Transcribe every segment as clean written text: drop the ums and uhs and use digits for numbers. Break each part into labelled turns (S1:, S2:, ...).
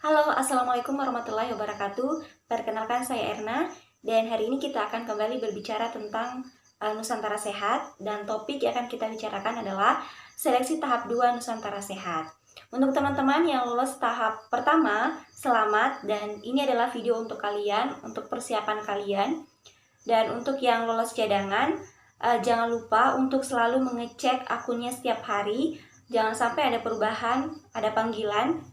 S1: Halo, Assalamualaikum warahmatullahi wabarakatuh. Perkenalkan saya Erna, dan hari ini kita akan kembali berbicara tentang Nusantara Sehat, dan topik yang akan kita bicarakan adalah seleksi tahap 2 Nusantara Sehat. Untuk teman-teman yang lolos tahap pertama, selamat, dan ini adalah video untuk kalian, untuk persiapan kalian. Dan untuk yang lolos cadangan, jangan lupa untuk selalu mengecek akunnya setiap hari. Jangan sampai ada perubahan, ada panggilan,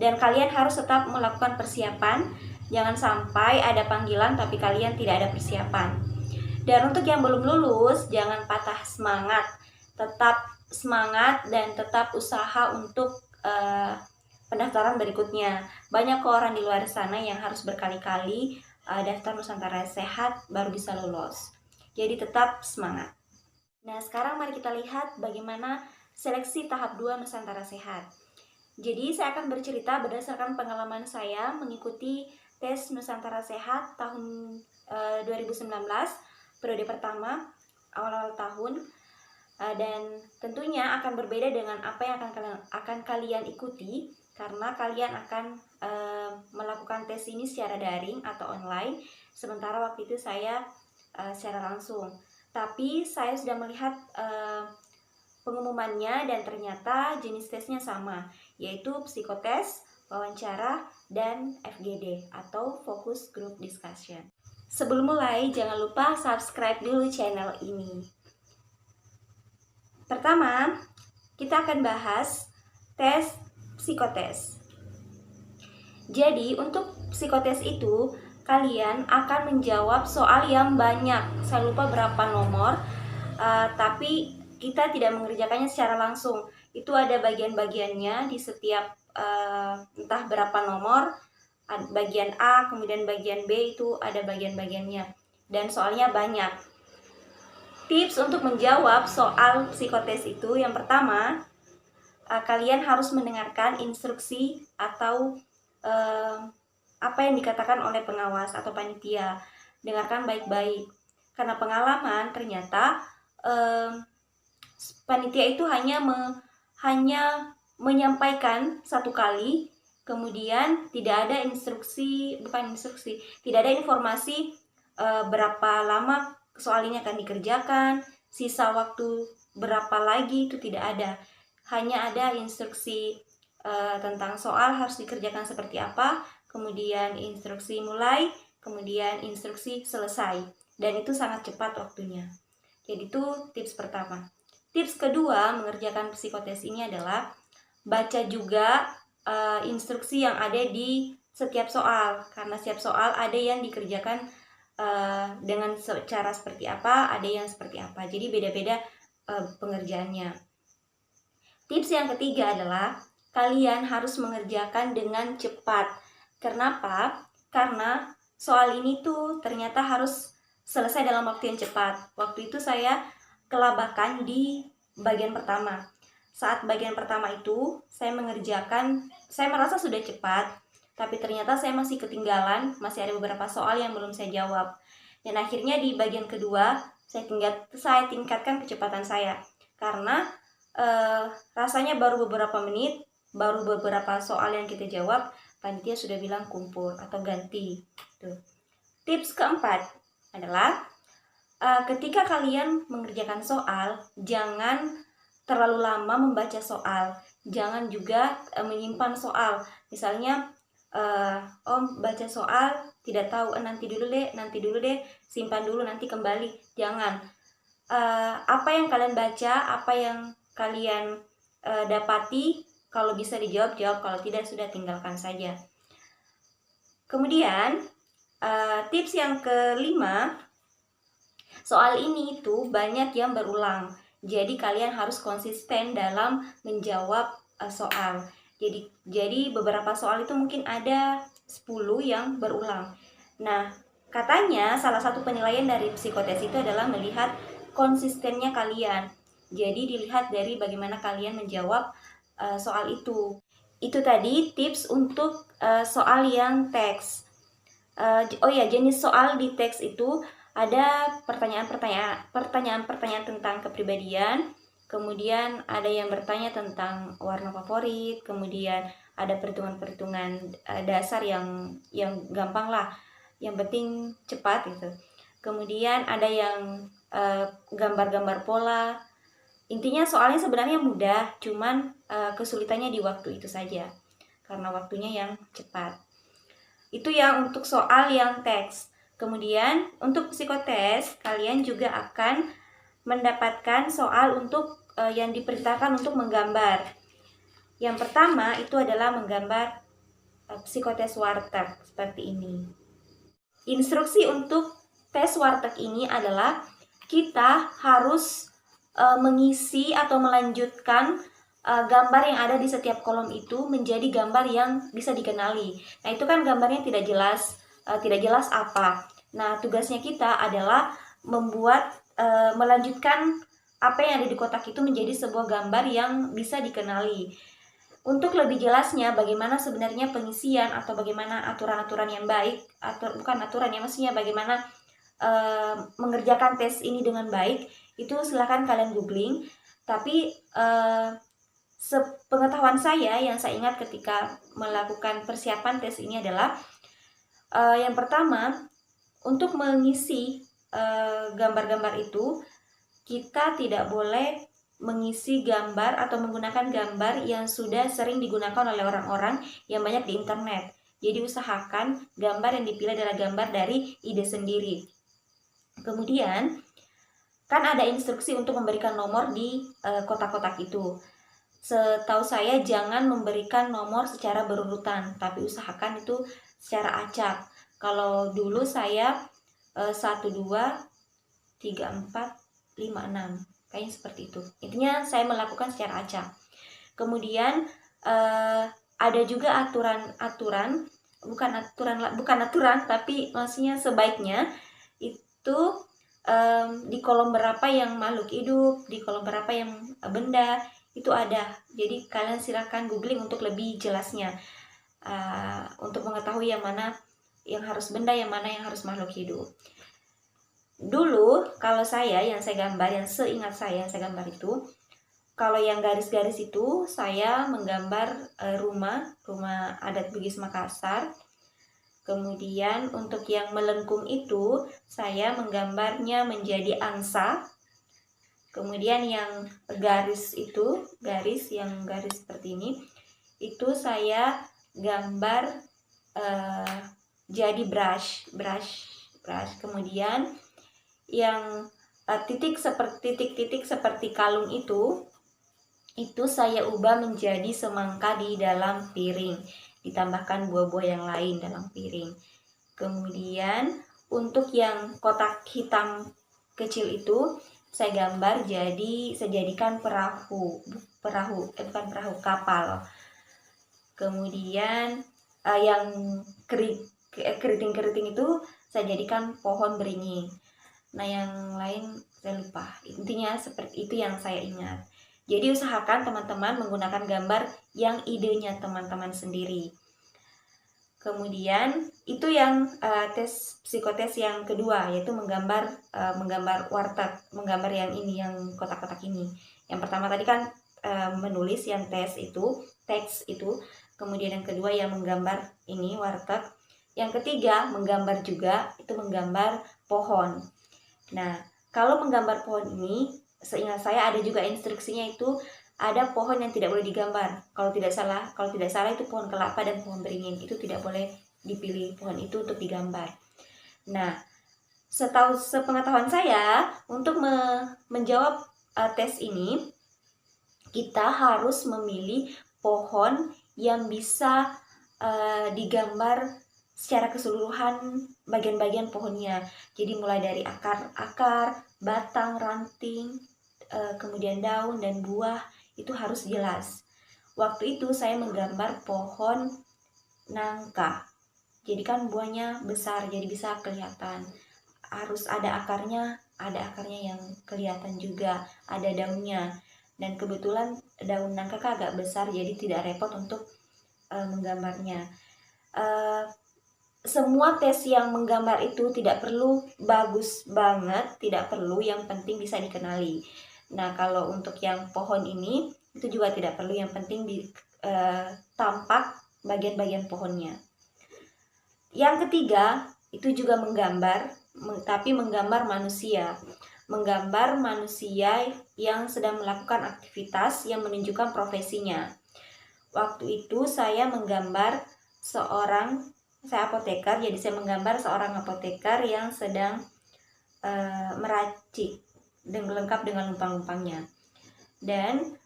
S1: dan kalian harus tetap melakukan persiapan. Jangan sampai ada panggilan tapi kalian tidak ada persiapan. Dan untuk yang belum lulus, jangan patah semangat. Tetap semangat dan tetap usaha untuk pendaftaran berikutnya. Banyak kok orang di luar sana yang harus berkali-kali daftar Nusantara Sehat baru bisa lolos. Jadi tetap semangat. Nah, sekarang mari kita lihat bagaimana seleksi tahap 2 Nusantara Sehat. Jadi saya akan bercerita berdasarkan pengalaman saya mengikuti tes Nusantara Sehat tahun 2019, periode pertama, awal-awal tahun. Dan tentunya akan berbeda dengan apa yang akan kalian ikuti, karena kalian akan melakukan tes ini secara daring atau online, sementara waktu itu saya secara langsung. Tapi saya sudah melihat pengumumannya dan ternyata jenis tesnya sama, yaitu psikotes, wawancara, dan FGD atau Focus Group Discussion. Sebelum mulai, jangan lupa subscribe dulu channel ini. Pertama, kita akan bahas tes psikotes. Jadi, untuk psikotes itu, kalian akan menjawab soal yang banyak. Saya lupa berapa nomor, tapi kita tidak mengerjakannya secara langsung. Itu ada bagian-bagiannya di setiap entah berapa nomor, bagian A, kemudian bagian B, itu ada bagian-bagiannya. Dan soalnya banyak. Tips untuk menjawab soal psikotes itu, yang pertama, kalian harus mendengarkan instruksi atau apa yang dikatakan oleh pengawas atau panitia. Dengarkan baik-baik, karena pengalaman ternyata panitia itu hanya menyampaikan satu kali, kemudian tidak ada tidak ada informasi berapa lama soal ini akan dikerjakan, sisa waktu berapa lagi, itu tidak ada. Hanya ada instruksi tentang soal harus dikerjakan seperti apa, kemudian instruksi mulai, kemudian instruksi selesai, dan itu sangat cepat waktunya. Jadi itu tips pertama. Tips kedua mengerjakan psikotes ini adalah baca juga instruksi yang ada di setiap soal, karena setiap soal ada yang dikerjakan dengan cara seperti apa, ada yang seperti apa, jadi beda-beda pengerjaannya. Tips yang ketiga adalah kalian harus mengerjakan dengan cepat. Kenapa? Karena soal ini tuh ternyata harus selesai dalam waktu yang cepat. Waktu itu saya kelabakan di bagian pertama. Saat bagian pertama itu saya mengerjakan, saya merasa sudah cepat, tapi ternyata saya masih ketinggalan, masih ada beberapa soal yang belum saya jawab. Dan akhirnya di bagian kedua saya tingkatkan kecepatan saya, karena rasanya baru beberapa menit, baru beberapa soal yang kita jawab, panitia sudah bilang kumpul atau ganti. Tuh. Tips keempat adalah ketika kalian mengerjakan soal, jangan terlalu lama membaca soal, jangan juga menyimpan soal. Misalnya baca soal tidak tahu, nanti dulu deh, simpan dulu, nanti kembali. Jangan. Apa yang kalian baca, apa yang kalian dapati, kalau bisa dijawab, jawab, kalau tidak sudah tinggalkan saja. Kemudian tips yang kelima, soal ini itu banyak yang berulang, jadi kalian harus konsisten dalam menjawab soal. Jadi beberapa soal itu mungkin ada 10 yang berulang. Nah, katanya salah satu penilaian dari psikotes itu adalah melihat konsistennya kalian. Jadi dilihat dari bagaimana kalian menjawab soal itu. Itu tadi tips untuk soal yang teks. Jenis soal di teks itu ada pertanyaan-pertanyaan tentang kepribadian, kemudian ada yang bertanya tentang warna favorit, kemudian ada perhitungan-perhitungan dasar yang gampang lah, yang penting cepat gitu. Kemudian ada yang gambar-gambar pola. Intinya soalnya sebenarnya mudah, cuman kesulitannya di waktu itu saja, karena waktunya yang cepat. Itu yang untuk soal yang teks. Kemudian untuk psikotes, kalian juga akan mendapatkan soal untuk yang diperintahkan untuk menggambar. Yang pertama itu adalah menggambar psikotes warteg seperti ini. Instruksi untuk tes warteg ini adalah kita harus mengisi atau melanjutkan gambar yang ada di setiap kolom itu menjadi gambar yang bisa dikenali. Nah, itu kan gambarnya tidak jelas apa. Nah, tugasnya kita adalah melanjutkan apa yang ada di kotak itu menjadi sebuah gambar yang bisa dikenali. Untuk lebih jelasnya bagaimana sebenarnya pengisian atau bagaimana aturan-aturan yang baik, atau bukan aturan ya, maksudnya bagaimana mengerjakan tes ini dengan baik, itu silahkan kalian googling. Tapi sepengetahuan saya, yang saya ingat ketika melakukan persiapan tes ini adalah yang pertama, untuk mengisi gambar-gambar itu kita tidak boleh mengisi gambar atau menggunakan gambar yang sudah sering digunakan oleh orang-orang yang banyak di internet. Jadi usahakan gambar yang dipilih adalah gambar dari ide sendiri. Kemudian kan ada instruksi untuk memberikan nomor di kotak-kotak itu. Setahu saya jangan memberikan nomor secara berurutan, tapi usahakan itu secara acak. Kalau dulu saya 1, 2, 3, 4, 5, 6, kayaknya seperti itu. Intinya saya melakukan secara acak. Kemudian ada juga aturan, bukan aturan, tapi maksudnya sebaiknya itu di kolom berapa yang makhluk hidup, di kolom berapa yang benda, itu ada. Jadi kalian silakan googling untuk lebih jelasnya, untuk mengetahui yang mana yang harus benda, yang mana yang harus makhluk hidup. Dulu kalau yang saya gambar, yang seingat saya yang saya gambar itu, kalau yang garis-garis itu saya menggambar rumah adat Bugis Makassar. Kemudian untuk yang melengkung itu saya menggambarnya menjadi angsa. Kemudian yang garis seperti ini itu saya gambar jadi brush. Kemudian yang titik-titik seperti kalung itu saya ubah menjadi semangka di dalam piring, ditambahkan buah-buah yang lain dalam piring. Kemudian untuk yang kotak hitam kecil itu saya gambar saya jadikan kapal. Kemudian yang keriting-keriting itu saya jadikan pohon beringin. Nah, yang lain saya lupa. Intinya seperti itu yang saya ingat. Jadi usahakan teman-teman menggunakan gambar yang idenya teman-teman sendiri. Kemudian itu yang tes psikotes yang kedua, yaitu menggambar warteg, menggambar yang ini, yang kotak-kotak ini. Yang pertama tadi kan menulis, yang teks itu. Kemudian yang kedua yang menggambar ini warteg. Yang ketiga menggambar juga, itu menggambar pohon. Nah, kalau menggambar pohon ini, seingat saya ada juga instruksinya, itu ada pohon yang tidak boleh digambar. Kalau tidak salah itu pohon kelapa dan pohon beringin, itu tidak boleh dipilih pohon itu untuk digambar. Nah, sepengetahuan saya, untuk menjawab tes ini, kita harus memilih pohon yang bisa digambar secara keseluruhan bagian-bagian pohonnya. Jadi mulai dari akar, batang, ranting, kemudian daun dan buah, itu harus jelas. Waktu itu saya menggambar pohon nangka. Jadi kan buahnya besar, jadi bisa kelihatan. Harus ada akarnya yang kelihatan juga, ada daunnya. Dan kebetulan daun nangka agak besar, jadi tidak repot untuk menggambarnya. Semua tes yang menggambar itu tidak perlu bagus banget, tidak perlu, yang penting bisa dikenali. Nah, kalau untuk yang pohon ini itu juga tidak perlu, yang penting tampak bagian-bagian pohonnya. Yang ketiga, itu juga menggambar, tapi menggambar manusia. Menggambar manusia yang sedang melakukan aktivitas yang menunjukkan profesinya. Waktu itu saya menggambar saya apoteker, jadi saya menggambar seorang apoteker yang sedang meracik lengkap dengan lumpang-lumpangnya. Dan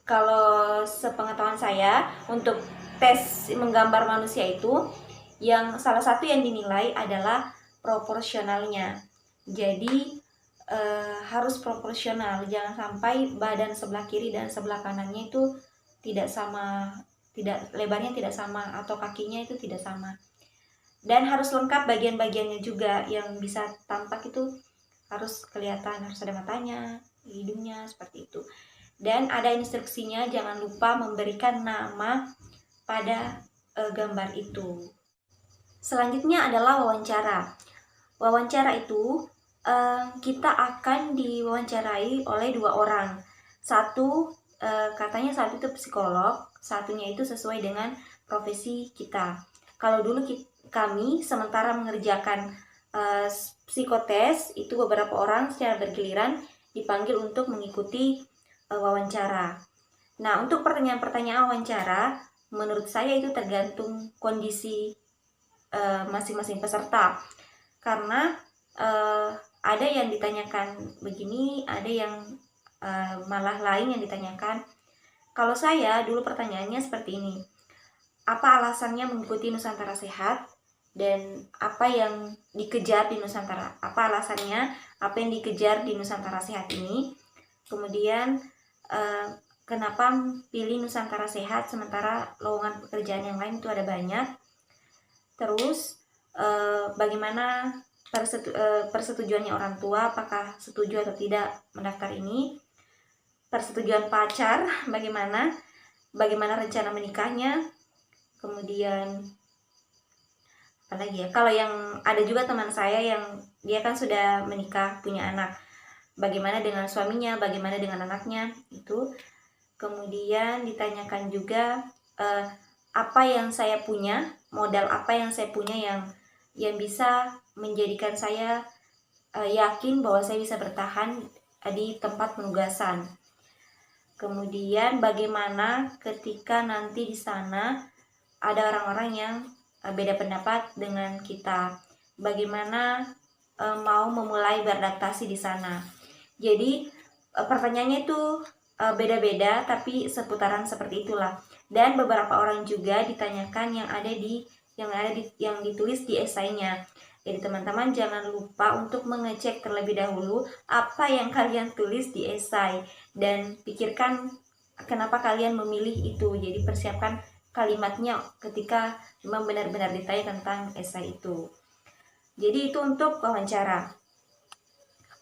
S1: kalau sepengetahuan saya, untuk tes menggambar manusia itu, yang salah satu yang dinilai adalah proporsionalnya. Jadi harus proporsional, jangan sampai badan sebelah kiri dan sebelah kanannya itu tidak sama, lebarnya tidak sama, atau kakinya itu tidak sama. Dan harus lengkap bagian-bagiannya juga, yang bisa tampak itu harus kelihatan, harus ada matanya, hidungnya, seperti itu. Dan ada instruksinya, jangan lupa memberikan nama pada gambar itu. Selanjutnya adalah wawancara. Wawancara itu kita akan diwawancarai oleh 2 orang. Katanya satu itu psikolog, satunya itu sesuai dengan profesi kita. Kalau dulu kami sementara mengerjakan psikotes, itu beberapa orang secara bergiliran dipanggil untuk mengikuti wawancara. Nah, untuk pertanyaan-pertanyaan wawancara, menurut saya itu tergantung kondisi masing-masing peserta. Karena ada yang ditanyakan begini, ada yang malah lain yang ditanyakan. Kalau saya dulu pertanyaannya seperti ini: apa alasannya mengikuti Nusantara Sehat, dan apa yang dikejar di Nusantara? Apa alasannya? Apa yang dikejar di Nusantara Sehat ini? Kemudian kenapa pilih Nusantara Sehat sementara lowongan pekerjaan yang lain itu ada banyak? Terus bagaimana persetujuannya orang tua, apakah setuju atau tidak mendaftar ini? Persetujuan pacar bagaimana rencana menikahnya? Kemudian apa lagi ya, kalau yang ada juga teman saya yang dia kan sudah menikah, punya anak, bagaimana dengan suaminya, bagaimana dengan anaknya itu. Kemudian ditanyakan juga apa yang saya punya, modal apa yang saya punya yang bisa menjadikan saya yakin bahwa saya bisa bertahan di tempat penugasan. Kemudian bagaimana ketika nanti di sana ada orang-orang yang beda pendapat dengan kita, bagaimana mau memulai beradaptasi di sana. Jadi pertanyaannya itu beda-beda, tapi seputaran seperti itulah. Dan beberapa orang juga ditanyakan yang ditulis di esainya. Jadi teman-teman jangan lupa untuk mengecek terlebih dahulu apa yang kalian tulis di esai, dan pikirkan kenapa kalian memilih itu. Jadi persiapkan kalimatnya ketika memang benar-benar ditanya tentang esai itu. Jadi itu untuk wawancara.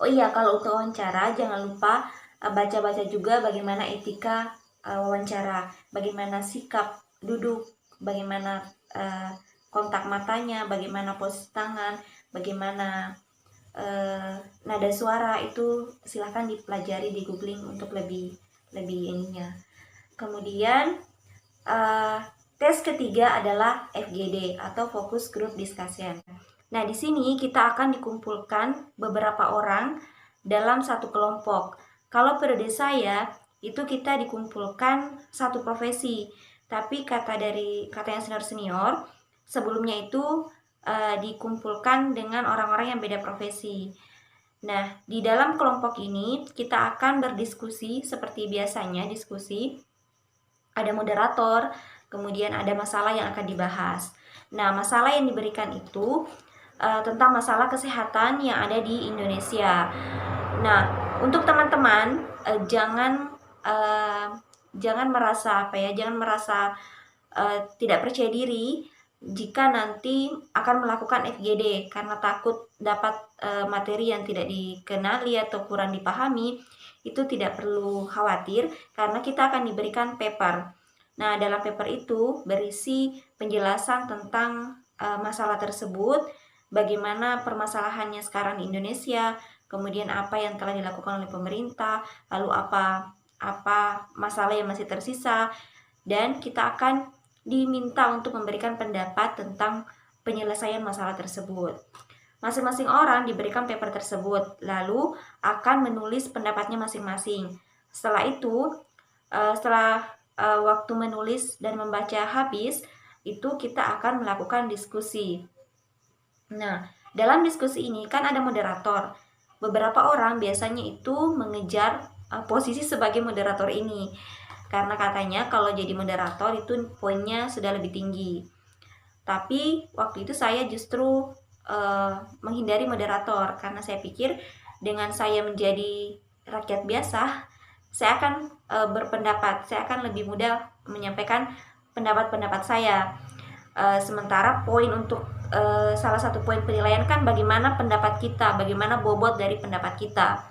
S1: Oh iya, kalau untuk wawancara jangan lupa baca-baca juga bagaimana etika wawancara, bagaimana sikap duduk, bagaimana kontak matanya, bagaimana posisi tangan, bagaimana nada suara, itu silahkan dipelajari di googling untuk lebih ininya. Kemudian tes ketiga adalah FGD atau Focus Group Discussion. Nah, di sini kita akan dikumpulkan beberapa orang dalam satu kelompok. Kalau periode saya itu kita dikumpulkan satu profesi, tapi kata yang senior sebelumnya itu dikumpulkan dengan orang-orang yang beda profesi. Nah, di dalam kelompok ini kita akan berdiskusi seperti biasanya diskusi. Ada moderator, kemudian ada masalah yang akan dibahas. Nah, masalah yang diberikan itu tentang masalah kesehatan yang ada di Indonesia. Nah, untuk teman-teman jangan merasa tidak percaya diri jika nanti akan melakukan FGD karena takut dapat materi yang tidak dikenali atau kurang dipahami. Itu tidak perlu khawatir karena kita akan diberikan paper. Nah, dalam paper itu berisi penjelasan tentang masalah tersebut, bagaimana permasalahannya sekarang di Indonesia, kemudian apa yang telah dilakukan oleh pemerintah, lalu apa apa masalah yang masih tersisa, dan kita akan diminta untuk memberikan pendapat tentang penyelesaian masalah tersebut. Masing-masing orang diberikan paper tersebut, lalu akan menulis pendapatnya masing-masing. Setelah itu, setelah waktu menulis dan membaca habis, itu kita akan melakukan diskusi. Nah, dalam diskusi ini kan ada moderator. Beberapa orang biasanya itu mengejar posisi sebagai moderator ini, karena katanya kalau jadi moderator itu poinnya sudah lebih tinggi. Tapi waktu itu saya justru menghindari moderator, karena saya pikir dengan saya menjadi rakyat biasa, saya akan berpendapat, saya akan lebih mudah menyampaikan pendapat-pendapat saya. Sementara poin untuk salah satu poin penilaian kan bagaimana pendapat kita, bagaimana bobot dari pendapat kita.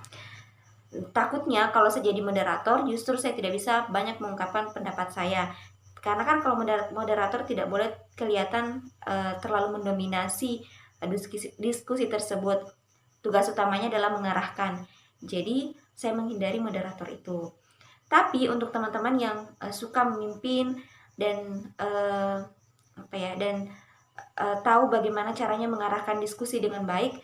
S1: Takutnya kalau saya jadi moderator, justru saya tidak bisa banyak mengungkapkan pendapat saya. Karena kan kalau moderator tidak boleh kelihatan terlalu mendominasi diskusi tersebut. Tugas utamanya adalah mengarahkan. Jadi saya menghindari moderator itu. Tapi untuk teman-teman yang suka memimpin dan tahu bagaimana caranya mengarahkan diskusi dengan baik,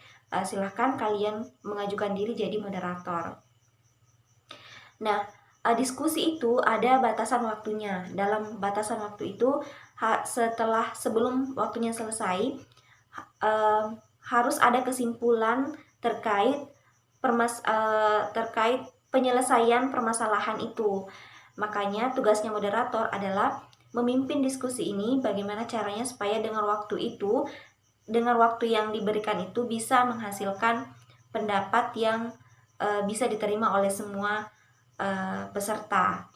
S1: silahkan kalian mengajukan diri jadi moderator. Nah, diskusi itu ada batasan waktunya. Dalam batasan waktu itu, sebelum waktunya selesai, harus ada kesimpulan terkait penyelesaian permasalahan itu. Makanya tugasnya moderator adalah memimpin diskusi ini, bagaimana caranya supaya dengan waktu yang diberikan itu bisa menghasilkan pendapat yang bisa diterima oleh semua peserta.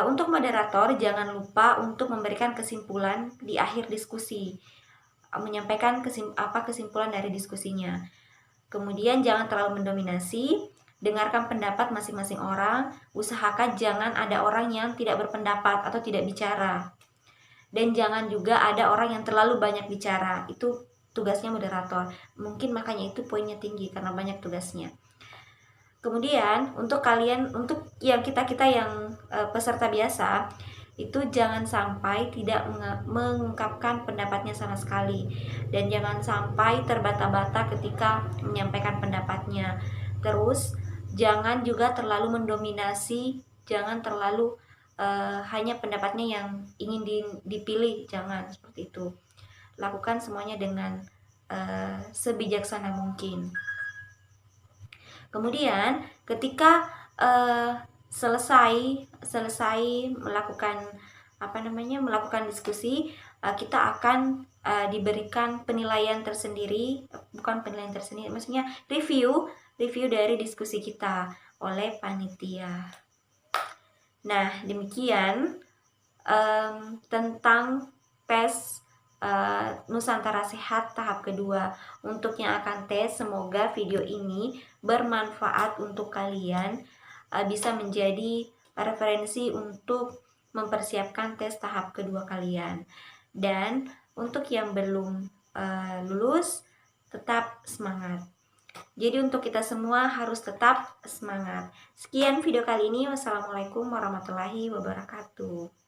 S1: Untuk moderator, jangan lupa untuk memberikan kesimpulan di akhir diskusi, menyampaikan kesimpulan dari diskusinya. Kemudian jangan terlalu mendominasi, dengarkan pendapat masing-masing orang, usahakan jangan ada orang yang tidak berpendapat atau tidak bicara. Dan jangan juga ada orang yang terlalu banyak bicara, itu tugasnya moderator. Mungkin makanya itu poinnya tinggi, karena banyak tugasnya. Kemudian untuk yang kita yang peserta biasa, itu jangan sampai tidak mengungkapkan pendapatnya sama sekali, dan jangan sampai terbata-bata ketika menyampaikan pendapatnya. Terus jangan juga terlalu mendominasi, jangan terlalu hanya pendapatnya yang ingin dipilih, jangan seperti itu. Lakukan semuanya dengan sebijaksana mungkin. Kemudian ketika selesai melakukan diskusi, kita akan diberikan penilaian tersendiri, maksudnya review dari diskusi kita oleh panitia. Nah, demikian tentang tes Nusantara Sehat tahap kedua. Untuk yang akan tes, semoga video ini bermanfaat untuk kalian, bisa menjadi referensi untuk mempersiapkan tes tahap kedua kalian. Dan untuk yang belum lulus, tetap semangat. Jadi untuk kita semua harus tetap semangat. Sekian video kali ini. Wassalamualaikum warahmatullahi wabarakatuh.